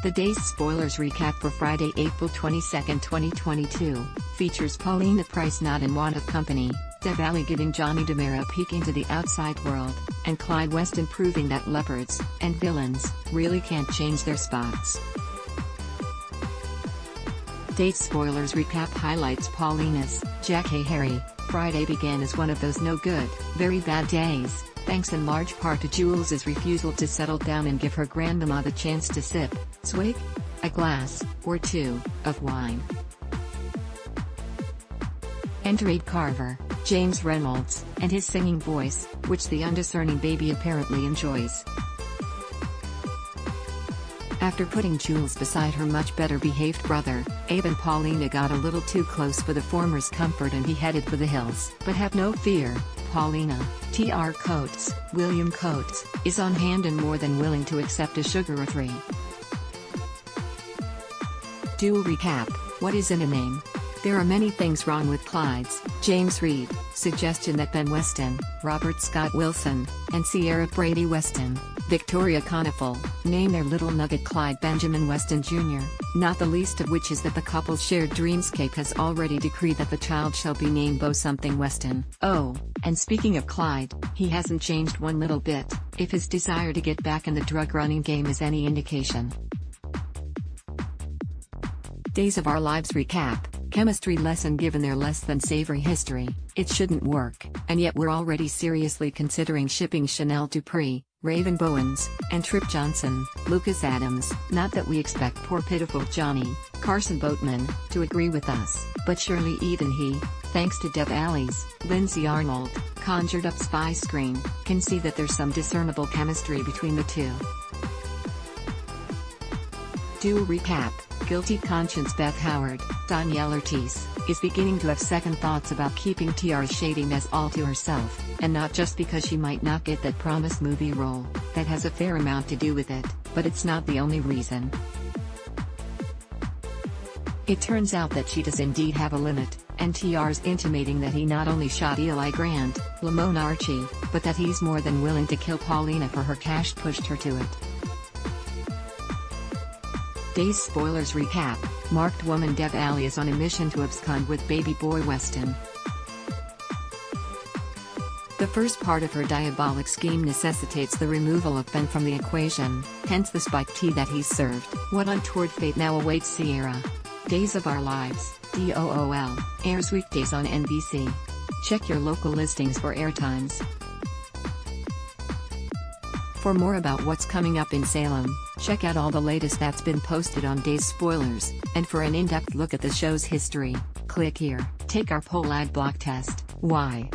The day's spoilers recap for Friday, April 22, 2022, features Paulina Price not in want of company, Deb Ali giving Johnny DeMera a peek into the outside world, and Clyde Weston proving that leopards and villains really can't change their spots. Date spoilers recap highlights Paulina's Jack Hey Harry. Friday began as one of those no good, very bad days, thanks in large part to Jules' refusal to settle down and give her grandmama the chance to sip, swig, a glass, or two, of wine. Enter Aid Carver, James Reynolds, and his singing voice, which the undiscerning baby apparently enjoys. After putting Jules beside her much better behaved brother, Abe and Paulina got a little too close for the former's comfort and he headed for the hills. But have no fear, Paulina, T.R. Coates, William Coates, is on hand and more than willing to accept a sugar or three. Duel recap: what is in a name? There are many things wrong with Clyde's James Reed suggestion that Ben Weston, Robert Scott Wilson, and Sierra Brady Weston, Victoria Conifal, name their little nugget Clyde Benjamin Weston Jr., not the least of which is that the couple's shared dreamscape has already decreed that the child shall be named Bo something Weston. Oh, and speaking of Clyde, he hasn't changed one little bit, if his desire to get back in the drug running game is any indication. Days of Our Lives recap: chemistry lesson given their less than savory history. It shouldn't work, and yet we're already seriously considering shipping Chanel Dupree, Raven Bowens, and Trip Johnson, Lucas Adams. Not that we expect poor pitiful Johnny, Carson Boatman, to agree with us, but surely even he, thanks to Deb Ali's Lindsay Arnold, conjured up spy screen, can see that there's some discernible chemistry between the two. Duel recap: guilty conscience Beth Howard, Danielle Ortiz, is beginning to have second thoughts about keeping TR's shadiness all to herself, and not just because she might not get that promised movie role. That has a fair amount to do with it, but it's not the only reason. It turns out that she does indeed have a limit, and TR's intimating that he not only shot Eli Grant, Lamone Archie, but that he's more than willing to kill Paulina for her cash pushed her to it. Day's spoilers recap: marked woman Deb Ali is on a mission to abscond with baby boy Weston. The first part of her diabolic scheme necessitates the removal of Ben from the equation, hence the spiked tea that he's served. What untoward fate now awaits Sierra? Days of Our Lives, DOOL, airs weekdays on NBC. Check your local listings for airtimes. For more about what's coming up in Salem, check out all the latest that's been posted on Day's Spoilers, and for an in-depth look at the show's history, click here. Take our poll ad block test. Why?